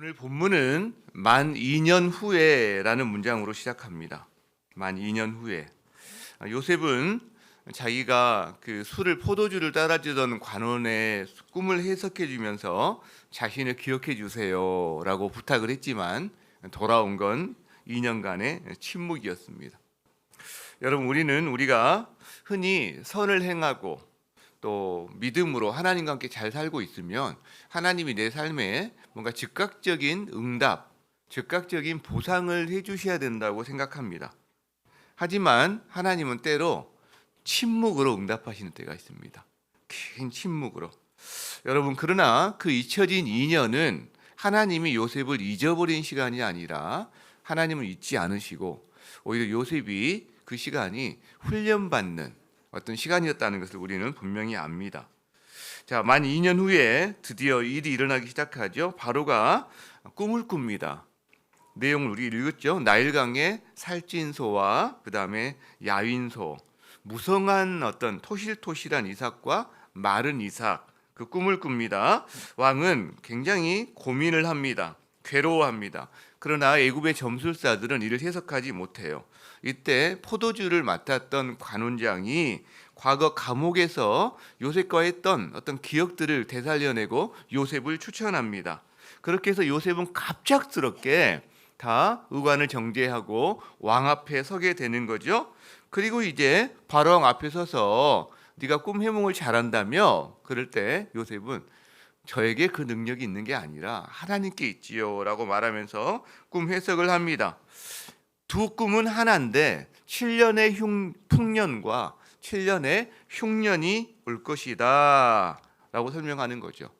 오늘 본문은 만 2년 후에라는 문장으로 시작합니다. 만 2년 후에 요셉은 자기가 그 술을 포도주를 따라주던 관원의 꿈을 해석해 주면서 자신을 기억해 주세요라고 부탁을 했지만 돌아온 건 2년간의 침묵이었습니다. 여러분, 우리가 흔히 선을 행하고 또 믿음으로 하나님과 함께 잘 살고 있으면 하나님이 내 삶에 뭔가 즉각적인 응답, 즉각적인 보상을 해주셔야 된다고 생각합니다. 하지만 하나님은 때로 침묵으로 응답하시는 때가 있습니다. 긴 침묵으로. 여러분, 그러나 그 잊혀진 2년은 하나님이 요셉을 잊어버린 시간이 아니라 하나님을 잊지 않으시고 오히려 요셉이 그 시간이 훈련받는 어떤 시간이었다는 것을 우리는 분명히 압니다. 자, 만 2년 후에 드디어 일이 일어나기 시작하죠. 바로가 꿈을 꿉니다. 내용을 우리 읽었죠. 나일강의 살찐소와 그 다음에 야윈소, 무성한 어떤 토실토실한 이삭과 마른 이삭, 그 꿈을 꿉니다. 왕은 굉장히 고민을 합니다. 괴로워합니다. 그러나 애굽의 점술사들은 이를 해석하지 못해요. 이때 포도주를 맡았던 관원장이 과거 감옥에서 요셉과 했던 어떤 기억들을 되살려내고 요셉을 추천합니다. 그렇게 해서 요셉은 갑작스럽게 다 의관을 정제하고 왕 앞에 서게 되는 거죠. 그리고 이제 바로왕 앞에 서서 네가 꿈 해몽을 잘한다며, 그럴 때 요셉은 저에게 그 능력이 있는 게 아니라 하나님께 있지요 라고 말하면서 꿈 해석을 합니다. 두 꿈은 하나인데 7년의 풍년과 7년의 흉년이 올 것이다 라고 설명하는 거죠.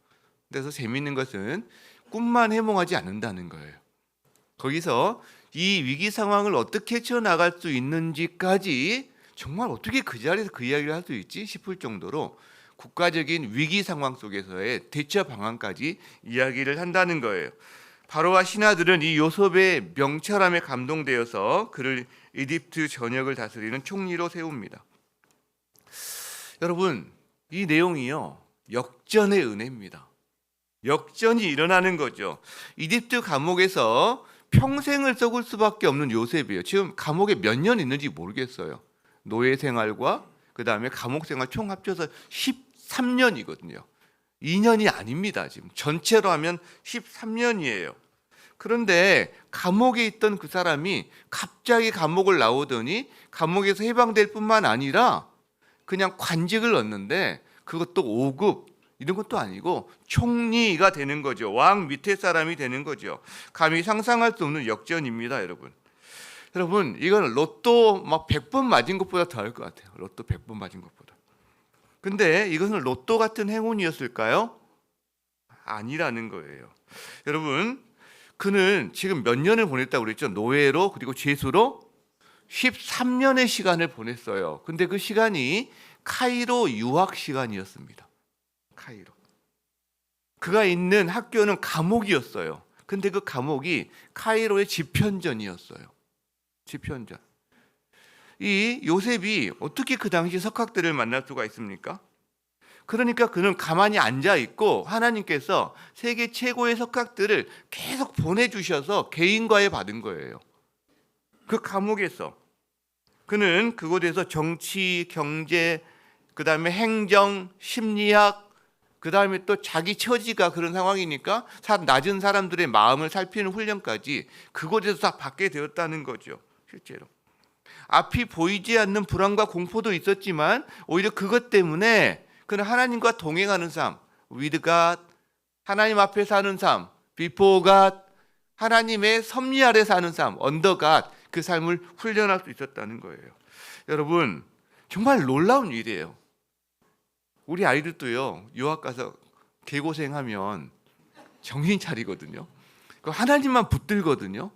그래서 재미있는 것은 꿈만 해몽하지 않는다는 거예요. 거기서 이 위기 상황을 어떻게 헤쳐나갈 수 있는지까지 정말 어떻게 그 자리에서 그 이야기를 할 수 있지 싶을 정도로 국가적인 위기 상황 속에서의 대처 방안까지 이야기를 한다는 거예요. 바로와 신하들은 이 요셉의 명철함에 감동되어서 그를 이집트 전역을 다스리는 총리로 세웁니다. 여러분, 이 내용이요, 역전의 은혜입니다. 역전이 일어나는 거죠. 이집트 감옥에서 평생을 썩을 수밖에 없는 요셉이에요. 지금 감옥에 몇 년 있는지 모르겠어요. 노예 생활과 그 다음에 감옥 생활 총 합쳐서 13년이거든요. 2년이 아닙니다. 지금 전체로 하면 13년이에요. 그런데 감옥에 있던 그 사람이 갑자기 감옥을 나오더니 감옥에서 해방될 뿐만 아니라 그냥 관직을 얻는데 그것도 5급 이런 것도 아니고 총리가 되는 거죠. 왕 밑에 사람이 되는 거죠. 감히 상상할 수 없는 역전입니다, 여러분. 여러분, 이건 로또 막 100번 맞은 것보다 더할 것 같아요. 로또 100번 맞은 것보다. 근데 이것은 로또 같은 행운이었을까요? 아니라는 거예요. 여러분, 그는 지금 몇 년을 보냈다고 그랬죠? 노예로, 그리고 죄수로 13년의 시간을 보냈어요. 근데 그 시간이 카이로 유학 시간이었습니다. 카이로. 그가 있는 학교는 감옥이었어요. 근데 그 감옥이 카이로의 집현전이었어요. 집현전. 이 요셉이 어떻게 그 당시 석학들을 만날 수가 있습니까? 그러니까 그는 가만히 앉아 있고 하나님께서 세계 최고의 석학들을 계속 보내주셔서 개인과외 받은 거예요. 그 감옥에서 그는 그곳에서 정치, 경제, 그 다음에 행정, 심리학, 그 다음에 또 자기 처지가 그런 상황이니까 낮은 사람들의 마음을 살피는 훈련까지 그곳에서 다 받게 되었다는 거죠. 실제로 앞이 보이지 않는 불안과 공포도 있었지만 오히려 그것 때문에 그는 하나님과 동행하는 삶, with God, 하나님 앞에 사는 삶, before God, 하나님의 섭리 아래 사는 삶, under God, 그 삶을 훈련할 수 있었다는 거예요. 여러분, 정말 놀라운 일이에요. 우리 아이들도요, 유학 가서 개고생하면 정신 차리거든요. 하나님만 붙들거든요.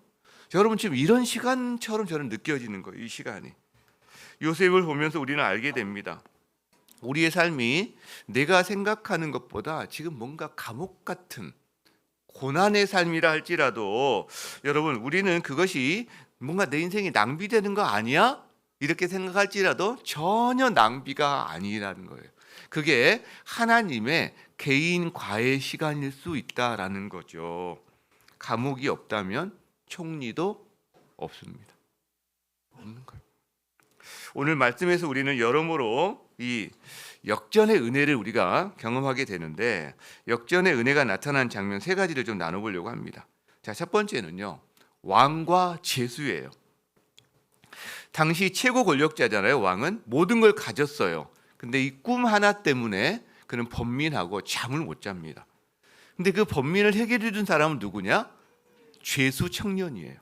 여러분, 지금 이런 시간처럼 저는 느껴지는 거예요. 이 시간이. 요셉을 보면서 우리는 알게 됩니다. 우리의 삶이 내가 생각하는 것보다 지금 뭔가 감옥 같은 고난의 삶이라 할지라도 여러분, 우리는 그것이 뭔가 내 인생이 낭비되는 거 아니야? 이렇게 생각할지라도 전혀 낭비가 아니라는 거예요. 그게 하나님의 개인과의 시간일 수 있다라는 거죠. 감옥이 없다면 총리도 없습니다. 없는 거예요. 오늘 말씀에서 우리는 여러모로 이 역전의 은혜를 우리가 경험하게 되는데, 역전의 은혜가 나타난 장면 세 가지를 좀 나눠보려고 합니다. 자, 첫 번째는요, 왕과 제수예요. 당시 최고 권력자잖아요. 왕은 모든 걸 가졌어요. 근데 이 꿈 하나 때문에 그는 번민하고 잠을 못 잡니다. 근데 그 번민을 해결해 준 사람은 누구냐? 죄수 청년이에요.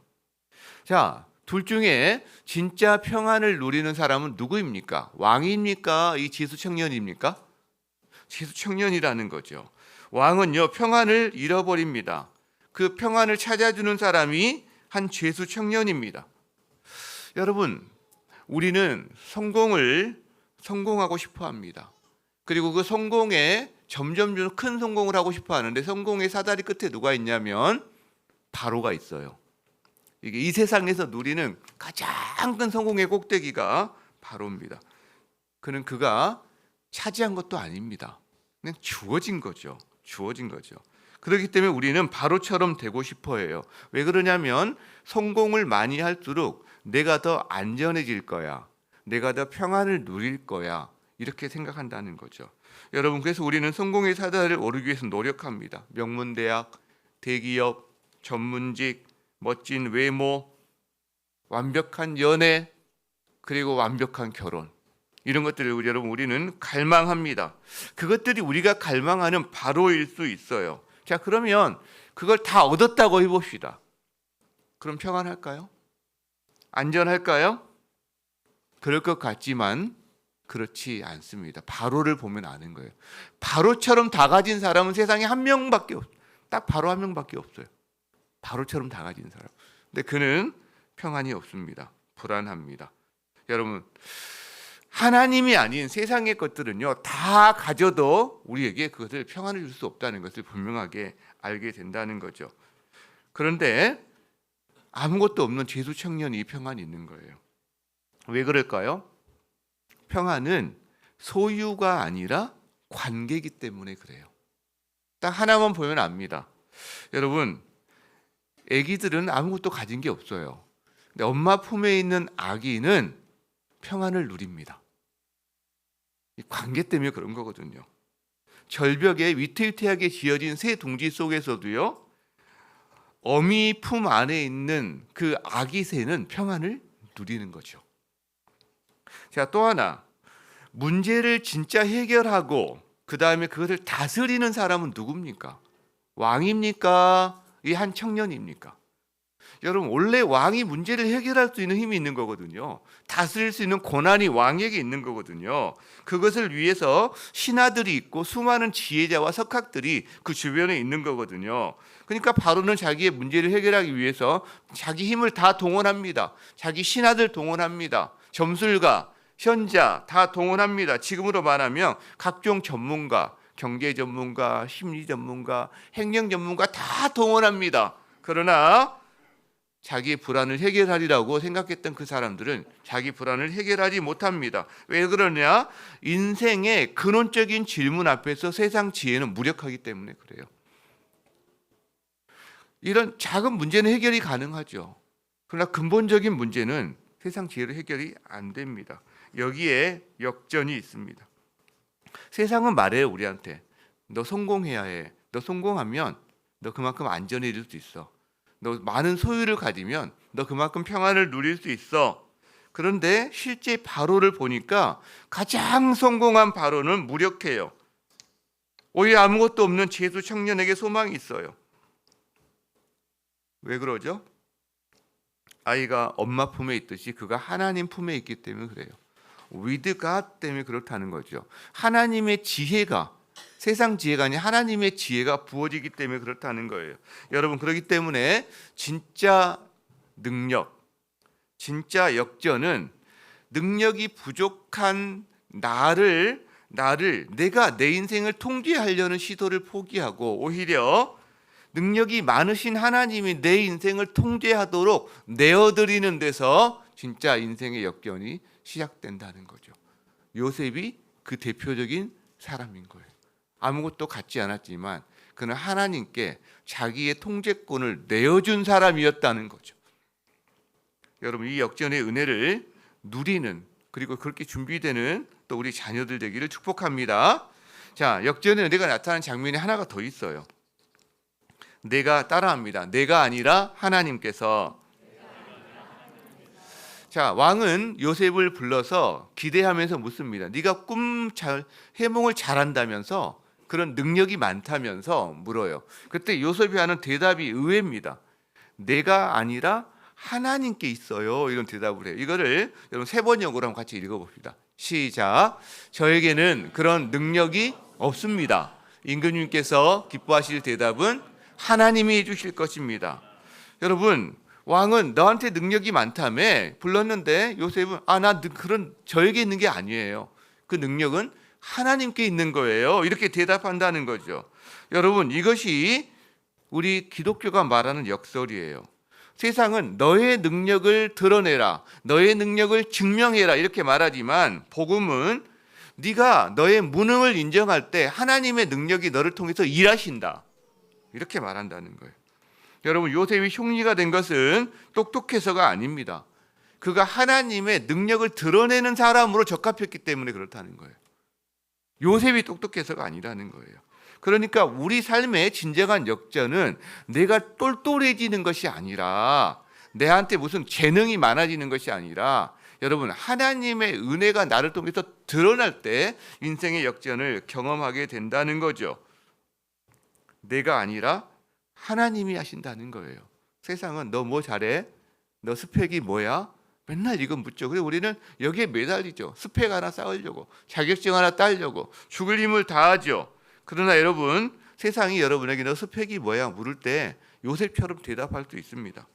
자, 둘 중에 진짜 평안을 누리는 사람은 누구입니까? 왕입니까? 이 죄수 청년입니까? 죄수 청년이라는 거죠. 왕은요, 평안을 잃어버립니다. 그 평안을 찾아주는 사람이 한 죄수 청년입니다. 여러분, 우리는 성공하고 싶어 합니다. 그리고 그 성공에 점점 큰 성공을 하고 싶어 하는데, 성공의 사다리 끝에 누가 있냐면 바로가 있어요. 이게 이 세상에서 누리는 가장 큰 성공의 꼭대기가 바로입니다. 그가 차지한 것도 아닙니다. 그냥 주어진 거죠. 그렇기 때문에 우리는 바로처럼 되고 싶어 해요. 왜 그러냐면 성공을 많이 할수록 내가 더 안전해질 거야, 내가 더 평안을 누릴 거야, 이렇게 생각한다는 거죠. 여러분, 그래서 우리는 성공의 사다리를 오르기 위해서 노력합니다. 명문대학, 대기업, 전문직, 멋진 외모, 완벽한 연애, 그리고 완벽한 결혼, 이런 것들을 우리는 갈망합니다. 그것들이 우리가 갈망하는 바로일 수 있어요. 자, 그러면 그걸 다 얻었다고 해봅시다. 그럼 평안할까요? 안전할까요? 그럴 것 같지만 그렇지 않습니다. 바로를 보면 아는 거예요. 바로처럼 다 가진 사람은 세상에 한 명밖에 없어요. 딱 바로 한 명밖에 없어요. 바로처럼 다 가진 사람. 근데 그는 평안이 없습니다. 불안합니다. 여러분, 하나님이 아닌 세상의 것들은요, 다 가져도 우리에게 그것을 평안을 줄 수 없다는 것을 분명하게 알게 된다는 거죠. 그런데 아무것도 없는 죄수 청년이 평안이 있는 거예요. 왜 그럴까요? 평안은 소유가 아니라 관계이기 때문에 그래요. 딱 하나만 보면 압니다. 여러분, 아기들은 아무것도 가진 게 없어요. 근데 엄마 품에 있는 아기는 평안을 누립니다. 이 관계 때문에 그런 거거든요. 절벽에 위태위태하게 지어진 새 둥지 속에서도요, 어미 품 안에 있는 그 아기 새는 평안을 누리는 거죠. 자, 또 하나, 문제를 진짜 해결하고 그 다음에 그것을 다스리는 사람은 누굽니까? 왕입니까? 이 한 청년입니까? 여러분, 원래 왕이 문제를 해결할 수 있는 힘이 있는 거거든요. 다스릴 수 있는 권한이 왕에게 있는 거거든요. 그것을 위해서 신하들이 있고 수많은 지혜자와 석학들이 그 주변에 있는 거거든요. 그러니까 바로는 자기의 문제를 해결하기 위해서 자기 힘을 다 동원합니다. 자기 신하들 동원합니다. 점술가, 현자 다 동원합니다. 지금으로 말하면 각종 전문가, 경제 전문가, 심리 전문가, 행정 전문가 다 동원합니다. 그러나 자기의 불안을 해결하리라고 생각했던 그 사람들은 자기 불안을 해결하지 못합니다. 왜 그러냐? 인생의 근원적인 질문 앞에서 세상 지혜는 무력하기 때문에 그래요. 이런 작은 문제는 해결이 가능하죠. 그러나 근본적인 문제는 세상 지혜로 해결이 안 됩니다. 여기에 역전이 있습니다. 세상은 말해요, 우리한테. 너 성공해야 해. 너 성공하면 너 그만큼 안전해질 수 있어. 너 많은 소유를 가지면 너 그만큼 평안을 누릴 수 있어. 그런데 실제 바로를 보니까 가장 성공한 바로는 무력해요. 오히려 아무것도 없는 죄수 청년에게 소망이 있어요. 왜 그러죠? 아이가 엄마 품에 있듯이 그가 하나님 품에 있기 때문에 그래요. With God 때문에 그렇다는 거죠. 하나님의 지혜가, 세상 지혜가 아닌 하나님의 지혜가 부어지기 때문에 그렇다는 거예요. 여러분, 그렇기 때문에 진짜 능력, 진짜 역전은 능력이 부족한 내가 내 인생을 통제하려는 시도를 포기하고 오히려 능력이 많으신 하나님이 내 인생을 통제하도록 내어드리는 데서 진짜 인생의 역전이 시작된다는 거죠. 요셉이 그 대표적인 사람인 거예요. 아무것도 갖지 않았지만 그는 하나님께 자기의 통제권을 내어준 사람이었다는 거죠. 여러분, 이 역전의 은혜를 누리는, 그리고 그렇게 준비되는 또 우리 자녀들 되기를 축복합니다. 자, 역전의 은혜가 나타나는 장면이 하나가 더 있어요. 내가 따라합니다. 내가 아니라 하나님께서. 자, 왕은 요셉을 불러서 기대하면서 묻습니다. 네가 해몽을 잘한다면서, 그런 능력이 많다면서 물어요. 그때 요셉이 하는 대답이 의외입니다. 내가 아니라 하나님께 있어요. 이런 대답을 해요. 이거를 여러분 세 번역으로 한번 같이 읽어봅시다. 시작. 저에게는 그런 능력이 없습니다. 임금님께서 기뻐하실 대답은 하나님이 해주실 것입니다. 여러분, 왕은 너한테 능력이 많다며 불렀는데 요셉은 저에게 있는 게 아니에요. 그 능력은 하나님께 있는 거예요. 이렇게 대답한다는 거죠. 여러분, 이것이 우리 기독교가 말하는 역설이에요. 세상은 너의 능력을 드러내라, 너의 능력을 증명해라 이렇게 말하지만, 복음은 네가 너의 무능을 인정할 때 하나님의 능력이 너를 통해서 일하신다, 이렇게 말한다는 거예요. 여러분, 요셉이 흉리가 된 것은 똑똑해서가 아닙니다. 그가 하나님의 능력을 드러내는 사람으로 적합했기 때문에 그렇다는 거예요. 요셉이 똑똑해서가 아니라는 거예요. 그러니까 우리 삶의 진정한 역전은 내가 똘똘해지는 것이 아니라, 내한테 무슨 재능이 많아지는 것이 아니라, 여러분, 하나님의 은혜가 나를 통해서 드러날 때 인생의 역전을 경험하게 된다는 거죠. 내가 아니라 하나님이 하신다는 거예요. 세상은 너 뭐 잘해? 너 스펙이 뭐야? 맨날 이거 묻죠. 그래서 우리는 여기에 매달리죠. 스펙 하나 쌓으려고, 자격증 하나 따려고 죽을 힘을 다하죠. 그러나 여러분, 세상이 여러분에게 너 스펙이 뭐야 물을 때 요셉처럼 대답할 수 있습니다.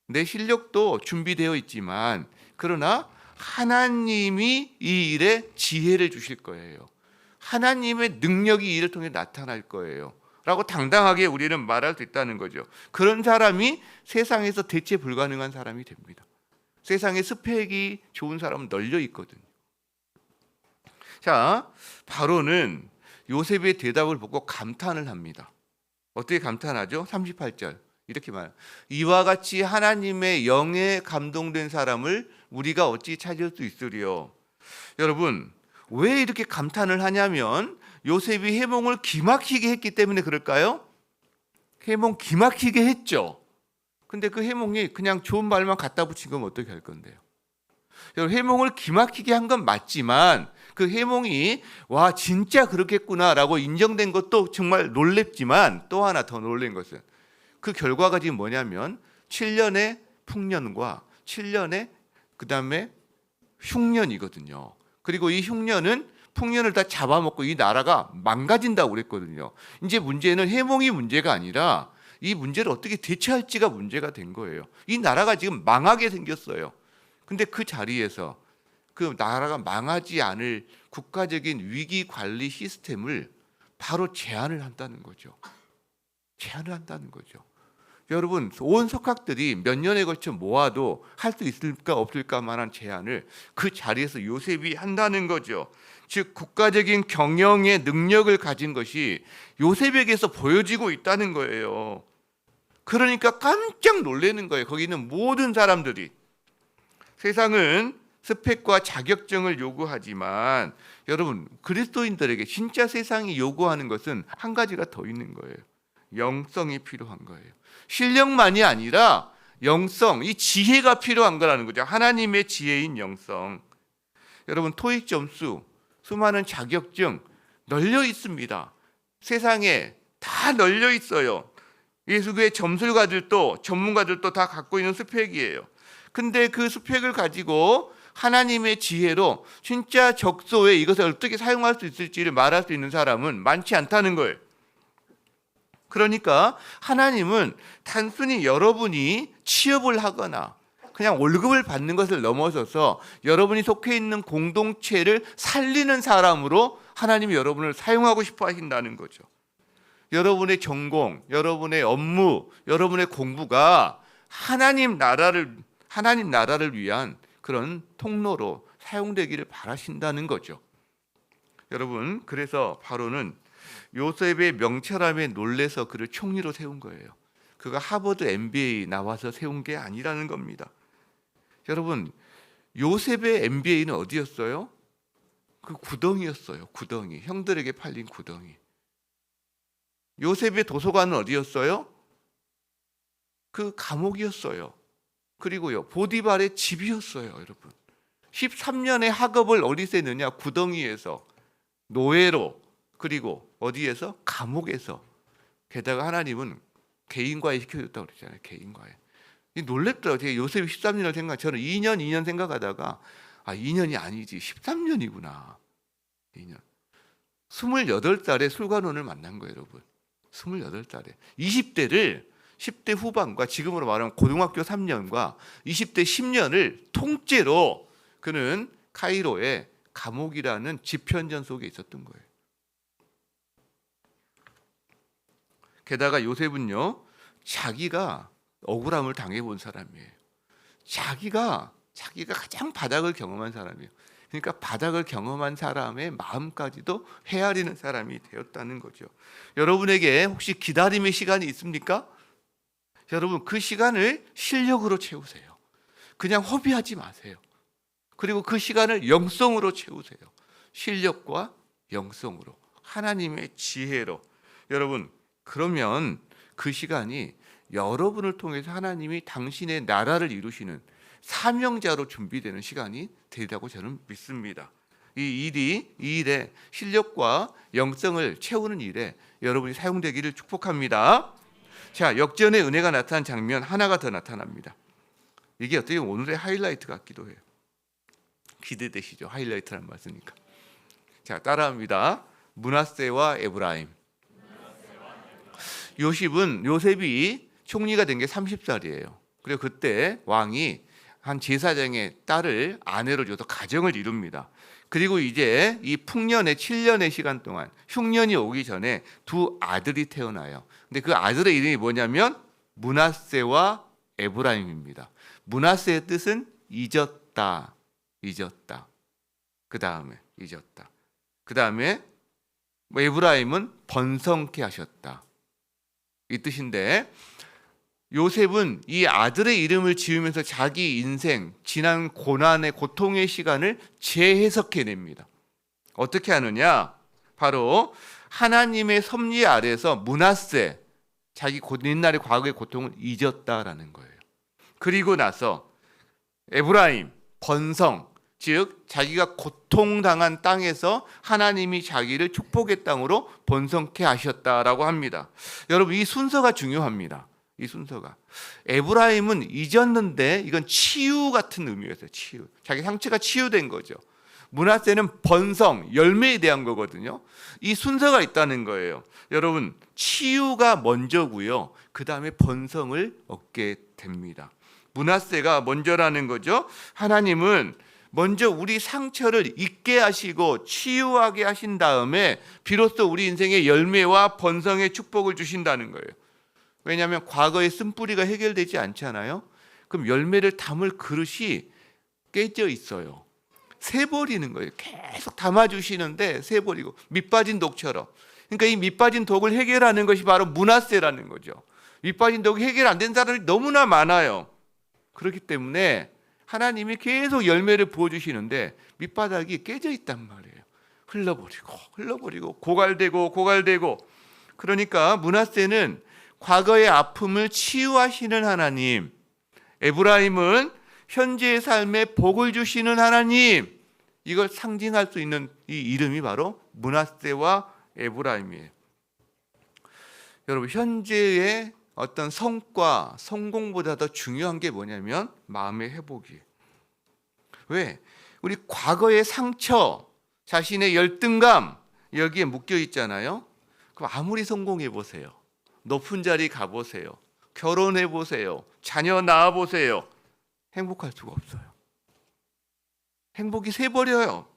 내 실력도 준비되어 있지만, 그러나 하나님이 이 일에 지혜를 주실 거예요. 하나님의 능력이 이 일을 통해 나타날 거예요 라고 당당하게 우리는 말할 수 있다는 거죠. 그런 사람이 세상에서 대체 불가능한 사람이 됩니다. 세상에 스펙이 좋은 사람은 널려 있거든요. 자, 바로는 요셉의 대답을 보고 감탄을 합니다. 어떻게 감탄하죠? 38절 이렇게 말해요. 이와 같이 하나님의 영에 감동된 사람을 우리가 어찌 찾을 수 있으리요. 여러분, 왜 이렇게 감탄을 하냐면 요셉이 해몽을 기막히게 했기 때문에 그럴까요? 해몽 기막히게 했죠. 근데 그 해몽이 그냥 좋은 말만 갖다 붙인 거면 어떻게 할 건데요? 여러분, 해몽을 기막히게 한 건 맞지만 그 해몽이 와 진짜 그렇겠구나라고 인정된 것도 정말 놀랍지만, 또 하나 더 놀란 것은 그 결과가 지금 뭐냐면 7년의 풍년과 7년의 그다음에 흉년이거든요. 그리고 이 흉년은 풍년을 다 잡아먹고 이 나라가 망가진다고 그랬거든요. 이제 문제는 해몽이 문제가 아니라 이 문제를 어떻게 대처할지가 문제가 된 거예요. 이 나라가 지금 망하게 생겼어요. 근데 그 자리에서 그 나라가 망하지 않을 국가적인 위기 관리 시스템을 바로 제안을 한다는 거죠. 제안을 한다는 거죠. 여러분, 온 석학들이 몇 년에 걸쳐 모아도 할 수 있을까 없을까만한 제안을 그 자리에서 요셉이 한다는 거죠. 즉 국가적인 경영의 능력을 가진 것이 요셉에게서 보여지고 있다는 거예요. 그러니까 깜짝 놀라는 거예요. 거기 있는 모든 사람들이. 세상은 스펙과 자격증을 요구하지만 여러분, 그리스도인들에게 진짜 세상이 요구하는 것은 한 가지가 더 있는 거예요. 영성이 필요한 거예요. 실력만이 아니라 영성, 이 지혜가 필요한 거라는 거죠. 하나님의 지혜인 영성. 여러분, 토익 점수, 수많은 자격증 널려 있습니다. 세상에 다 널려 있어요. 예수교의 점술가들도 전문가들도 다 갖고 있는 스펙이에요. 근데 그 스펙을 가지고 하나님의 지혜로 진짜 적소에 이것을 어떻게 사용할 수 있을지를 말할 수 있는 사람은 많지 않다는 거예요. 그러니까 하나님은 단순히 여러분이 취업을 하거나 그냥 월급을 받는 것을 넘어서서 여러분이 속해 있는 공동체를 살리는 사람으로 하나님이 여러분을 사용하고 싶어 하신다는 거죠. 여러분의 전공, 여러분의 업무, 여러분의 공부가 하나님 나라를 위한 그런 통로로 사용되기를 바라신다는 거죠. 여러분, 그래서 바로는 요셉의 명철함에 놀래서 그를 총리로 세운 거예요. 그가 하버드 MBA 나와서 세운 게 아니라는 겁니다. 여러분, 요셉의 MBA는 어디였어요? 그 구덩이였어요. 구덩이. 형들에게 팔린 구덩이. 요셉의 도서관은 어디였어요? 그 감옥이었어요. 그리고요, 보디발의 집이었어요, 여러분. 13년의 학업을 어디서 했느냐? 구덩이에서, 노예로, 그리고 어디에서? 감옥에서. 게다가 하나님은 개인과에 시켜줬다고 그랬잖아요. 개인과에. 놀랬더라고요. 제가 요셉이 13년을 생각, 저는 2년 생각하다가 2년이 아니지 13년이구나. 2년. 28살에 술관원을 만난 거예요, 여러분. 28살에. 20대를 10대 후반과 지금으로 말하면 고등학교 3년과 20대 10년을 통째로 그는 카이로의 감옥이라는 집현전 속에 있었던 거예요. 게다가 요셉은요, 자기가 억울함을 당해본 사람이에요. 자기가 가장 바닥을 경험한 사람이에요. 그러니까 바닥을 경험한 사람의 마음까지도 헤아리는 사람이 되었다는 거죠. 여러분에게 혹시 기다림의 시간이 있습니까? 여러분, 그 시간을 실력으로 채우세요. 그냥 허비하지 마세요. 그리고 그 시간을 영성으로 채우세요. 실력과 영성으로, 하나님의 지혜로. 여러분, 그러면 그 시간이 여러분을 통해서 하나님이 당신의 나라를 이루시는 사명자로 준비되는 시간이 되리라고 저는 믿습니다. 이 일에 실력과 영성을 채우는 일에 여러분이 사용되기를 축복합니다. 자, 역전의 은혜가 나타난 장면 하나가 더 나타납니다. 이게 어떻게 보면 오늘의 하이라이트 같기도 해요. 기대되시죠? 하이라이트란 말씀이니까. 자, 따라합니다. 므낫세와 에브라임. 요셉이 총리가 된 게 30살이에요. 그리고 그때 왕이 한 제사장의 딸을 아내로 줘서 가정을 이룹니다. 그리고 이제 이 풍년의 7년의 시간 동안 흉년이 오기 전에 두 아들이 태어나요. 근데 그 아들의 이름이 뭐냐면 므낫세와 에브라임입니다. 므낫세의 뜻은 잊었다. 그 다음에 잊었다. 그 다음에 에브라임은 번성케 하셨다. 이 뜻인데, 요셉은 이 아들의 이름을 지으면서 자기 인생, 지난 고난의 고통의 시간을 재해석해냅니다. 어떻게 하느냐? 바로 하나님의 섭리 아래에서 므낫세, 자기 옛날의 과거의 고통을 잊었다라는 거예요. 그리고 나서 에브라임, 번성, 즉 자기가 고통당한 땅에서 하나님이 자기를 축복의 땅으로 번성케 하셨다라고 합니다. 여러분, 이 순서가 중요합니다. 이 순서가. 에브라임은 잊었는데 이건 치유 같은 의미였어요. 치유. 자기 상처가 치유된 거죠. 므낫세는 번성, 열매에 대한 거거든요. 이 순서가 있다는 거예요. 여러분, 치유가 먼저고요. 그 다음에 번성을 얻게 됩니다. 므낫세가 먼저라는 거죠. 하나님은 먼저 우리 상처를 잊게 하시고 치유하게 하신 다음에 비로소 우리 인생의 열매와 번성의 축복을 주신다는 거예요. 왜냐하면 과거의 쓴뿌리가 해결되지 않잖아요. 그럼 열매를 담을 그릇이 깨져 있어요. 새버리는 거예요. 계속 담아주시는데 새버리고 밑빠진 독처럼. 그러니까 이 밑빠진 독을 해결하는 것이 바로 므낫세라는 거죠. 밑빠진 독이 해결 안 된 사람이 너무나 많아요. 그렇기 때문에 하나님이 계속 열매를 부어주시는데 밑바닥이 깨져 있단 말이에요. 흘러버리고 고갈되고. 그러니까 므낫세는 과거의 아픔을 치유하시는 하나님, 에브라임은 현재의 삶에 복을 주시는 하나님, 이걸 상징할 수 있는 이 이름이 바로 므낫세와 에브라임이에요. 여러분, 현재의 어떤 성과, 성공보다 더 중요한 게 뭐냐면 마음의 회복이에요. 왜? 우리 과거의 상처, 자신의 열등감 여기에 묶여 있잖아요. 그럼 아무리 성공해 보세요. 높은 자리 가보세요. 결혼해 보세요. 자녀 낳아 보세요. 행복할 수가 없어요. 행복이 새버려요.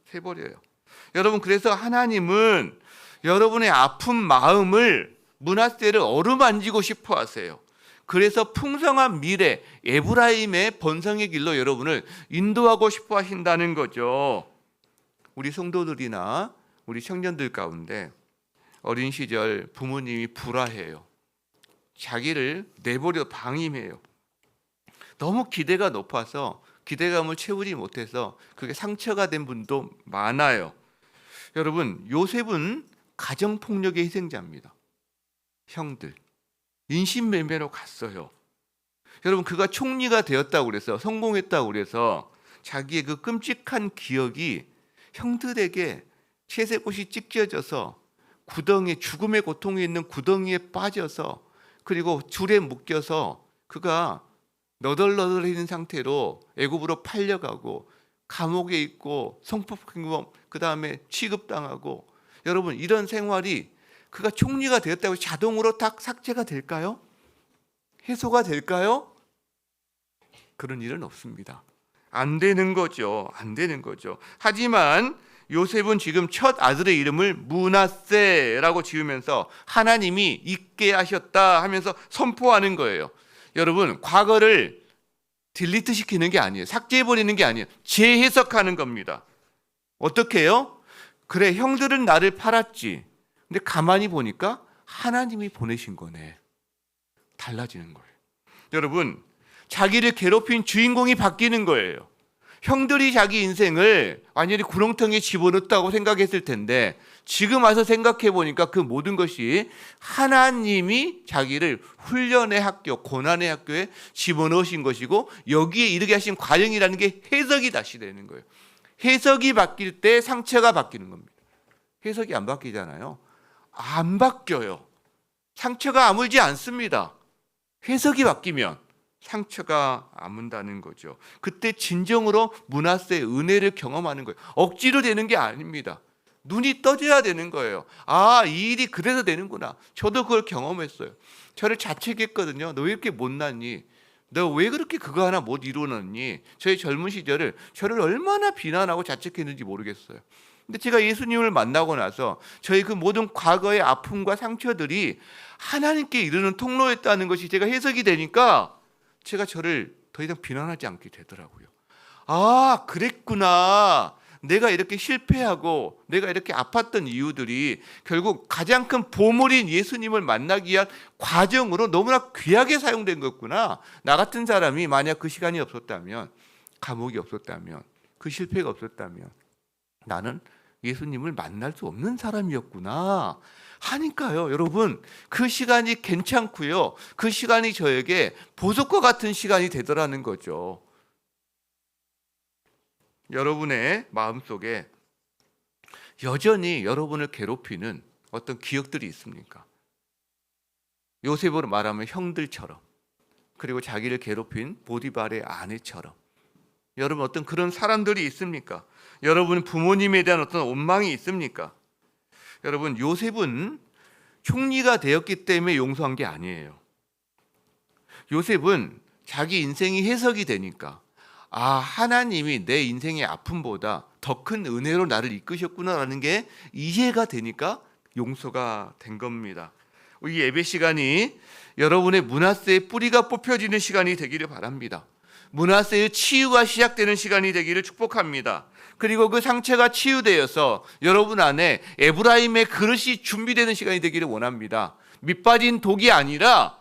여러분, 그래서 하나님은 여러분의 아픈 마음을, 므낫세를 어루만지고 싶어 하세요. 그래서 풍성한 미래, 에브라임의 번성의 길로 여러분을 인도하고 싶어 하신다는 거죠. 우리 성도들이나 우리 청년들 가운데 어린 시절 부모님이 불화해요. 자기를 내버려 방임해요. 너무 기대가 높아서 기대감을 채우지 못해서 그게 상처가 된 분도 많아요. 여러분, 요셉은 가정폭력의 희생자입니다. 형들 인신매매로 갔어요. 여러분, 그가 총리가 되었다고 그래서 성공했다고 그래서 자기의 그 끔찍한 기억이 형들에게 채색옷이 찢겨져서 구덩이에, 죽음의 고통이 있는 구덩이에 빠져서, 그리고 줄에 묶여서 그가 너덜너덜해진 상태로 애굽으로 팔려가고 감옥에 있고 성폭행범, 그 다음에 취급당하고, 여러분, 이런 생활이 그가 총리가 되었다고 자동으로 다 삭제가 될까요? 해소가 될까요? 그런 일은 없습니다. 안 되는 거죠. 안 되는 거죠. 하지만 요셉은 지금 첫 아들의 이름을 므낫세라고 지으면서 하나님이 있게 하셨다 하면서 선포하는 거예요. 여러분, 과거를 딜리트 시키는 게 아니에요. 삭제해버리는 게 아니에요. 재해석하는 겁니다. 어떻게 해요? 그래, 형들은 나를 팔았지. 근데 가만히 보니까 하나님이 보내신 거네. 달라지는 거예요. 여러분, 자기를 괴롭힌 주인공이 바뀌는 거예요. 형들이 자기 인생을 완전히 구렁텅이에 집어넣었다고 생각했을 텐데 지금 와서 생각해 보니까 그 모든 것이 하나님이 자기를 훈련의 학교, 고난의 학교에 집어넣으신 것이고 여기에 이르게 하신 과정이라는 게 해석이 다시 되는 거예요. 해석이 바뀔 때 상처가 바뀌는 겁니다. 해석이 안 바뀌잖아요. 안 바뀌어요. 상처가 아물지 않습니다. 해석이 바뀌면 상처가 아문다는 거죠. 그때 진정으로 므낫세의 은혜를 경험하는 거예요. 억지로 되는 게 아닙니다. 눈이 떠져야 되는 거예요. 아, 이 일이 그래서 되는구나. 저도 그걸 경험했어요. 저를 자책했거든요. 너 왜 이렇게 못났니? 너 왜 그렇게 그거 하나 못 이루었니? 저의 젊은 시절을 저를 얼마나 비난하고 자책했는지 모르겠어요. 근데 제가 예수님을 만나고 나서 저희 그 모든 과거의 아픔과 상처들이 하나님께 이르는 통로였다는 것이 제가 해석이 되니까 제가 저를 더 이상 비난하지 않게 되더라고요. 아, 그랬구나. 내가 이렇게 실패하고 내가 이렇게 아팠던 이유들이 결국 가장 큰 보물인 예수님을 만나기 위한 과정으로 너무나 귀하게 사용된 거구나. 나 같은 사람이 만약 그 시간이 없었다면, 감옥이 없었다면, 그 실패가 없었다면 나는 예수님을 만날 수 없는 사람이었구나 하니까요. 여러분, 그 시간이 괜찮고요. 그 시간이 저에게 보석과 같은 시간이 되더라는 거죠. 여러분의 마음속에 여전히 여러분을 괴롭히는 어떤 기억들이 있습니까? 요셉으로 말하면 형들처럼, 그리고 자기를 괴롭힌 보디발의 아내처럼 여러분 어떤 그런 사람들이 있습니까? 여러분 부모님에 대한 어떤 원망이 있습니까? 여러분, 요셉은 총리가 되었기 때문에 용서한 게 아니에요. 요셉은 자기 인생이 해석이 되니까, 아, 하나님이 내 인생의 아픔보다 더 큰 은혜로 나를 이끄셨구나라는 게 이해가 되니까 용서가 된 겁니다. 이 예배 시간이 여러분의 므낫세의 뿌리가 뽑혀지는 시간이 되기를 바랍니다. 므낫세의 치유가 시작되는 시간이 되기를 축복합니다. 그리고 그 상처가 치유되어서 여러분 안에 에브라임의 그릇이 준비되는 시간이 되기를 원합니다. 밑빠진 독이 아니라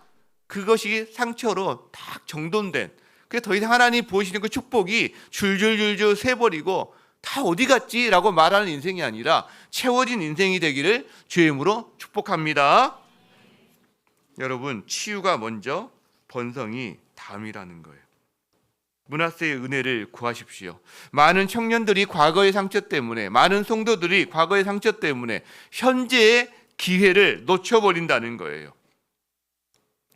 그것이 상처로 딱 정돈된, 그게 더 이상 하나님 보이시는 그 축복이 줄줄줄줄 새버리고 다 어디 갔지? 라고 말하는 인생이 아니라 채워진 인생이 되기를 주의 이름으로 축복합니다. 여러분, 치유가 먼저, 번성이 다음이라는 거예요. 므낫세의 은혜를 구하십시오. 많은 청년들이 과거의 상처 때문에, 많은 성도들이 과거의 상처 때문에 현재의 기회를 놓쳐버린다는 거예요.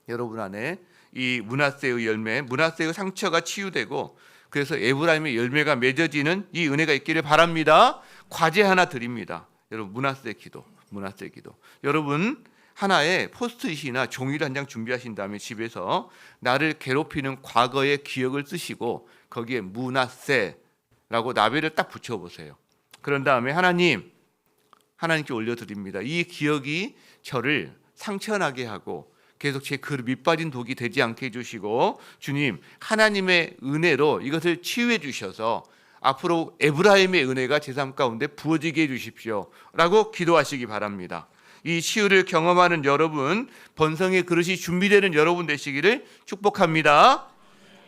여러분 안에 이 므낫세의 열매, 므낫세의 상처가 치유되고 그래서 에브라임의 열매가 맺어지는 이 은혜가 있기를 바랍니다. 과제 하나 드립니다. 여러분, 므낫세 기도, 므낫세 기도. 여러분 하나의 포스트잇이나 종이를 한 장 준비하신 다음에 집에서 나를 괴롭히는 과거의 기억을 쓰시고 거기에 므낫세라고 나벨을 딱 붙여보세요. 그런 다음에 하나님께 올려드립니다. 이 기억이 저를 상처나게 하고 계속 제 그 밑빠진 독이 되지 않게 해주시고, 주님, 하나님의 은혜로 이것을 치유해 주셔서 앞으로 에브라임의 은혜가 제 삶 가운데 부어지게 해주십시오 라고 기도하시기 바랍니다. 이 치유를 경험하는 여러분, 번성의 그릇이 준비되는 여러분 되시기를 축복합니다.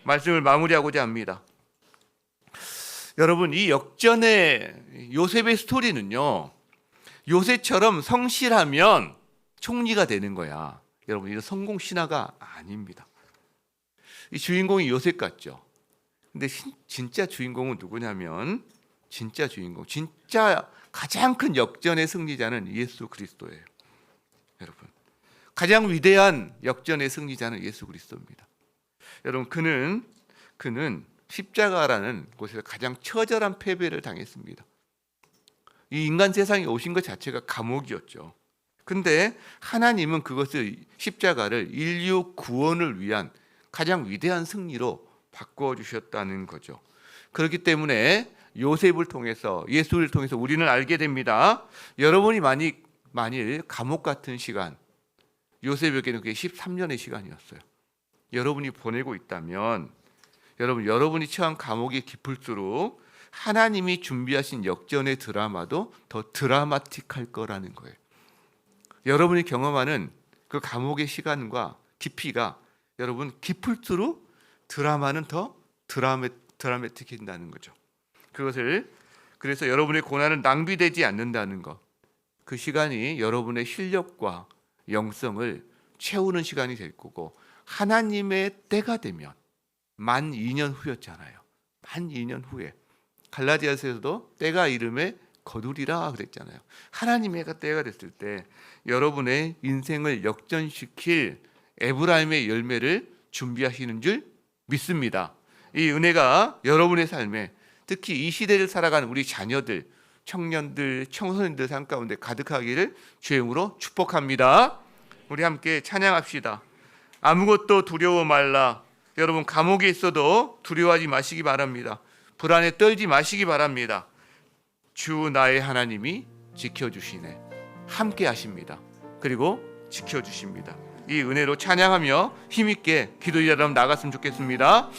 말씀을 마무리하고자 합니다. 여러분, 이 역전의 요셉의 스토리는요, 요셉처럼 성실하면 총리가 되는 거야. 여러분, 이거 성공 신화가 아닙니다. 이 주인공이 요셉 같죠. 근데 진짜 주인공은 누구냐면, 진짜 주인공, 진짜 가장 큰 역전의 승리자는 예수 그리스도예요. 여러분, 가장 위대한 역전의 승리자는 예수 그리스도입니다. 여러분, 그는 십자가라는 곳에서 가장 처절한 패배를 당했습니다. 이 인간 세상에 오신 것 자체가 감옥이었죠. 근데 하나님은 그것을, 십자가를 인류 구원을 위한 가장 위대한 승리로 바꿔 주셨다는 거죠. 그렇기 때문에 요셉을 통해서, 예수를 통해서 우리는 알게 됩니다. 여러분이 만일 감옥 같은 시간, 요셉에게는 그게 13년의 시간이었어요. 여러분이 보내고 있다면, 여러분이 처한 감옥이 깊을수록 하나님이 준비하신 역전의 드라마도 더 드라마틱할 거라는 거예요. 여러분이 경험하는 그 감옥의 시간과 깊이가 여러분 깊을수록 드라마는 더 드라마틱해진다는 거죠. 그래서 여러분의 고난은 낭비되지 않는다는 것, 그 시간이 여러분의 실력과 영성을 채우는 시간이 될 거고, 하나님의 때가 되면, 만 2년 후였잖아요. 만 2년 후에 갈라디아서에서도 때가 이름에 거두리라 그랬잖아요. 하나님의 때가 됐을 때 여러분의 인생을 역전시킬 에브라임의 열매를 준비하시는 줄 믿습니다. 이 은혜가 여러분의 삶에, 특히 이 시대를 살아가는 우리 자녀들, 청년들, 청소년들 삶 가운데 가득하기를 주의 이름으로 축복합니다. 우리 함께 찬양합시다. 아무것도 두려워 말라. 여러분, 감옥에 있어도 두려워하지 마시기 바랍니다. 불안에 떨지 마시기 바랍니다. 주 나의 하나님이 지켜주시네. 함께 하십니다. 그리고 지켜주십니다. 이 은혜로 찬양하며 힘있게 기도자 여러분 나갔으면 좋겠습니다.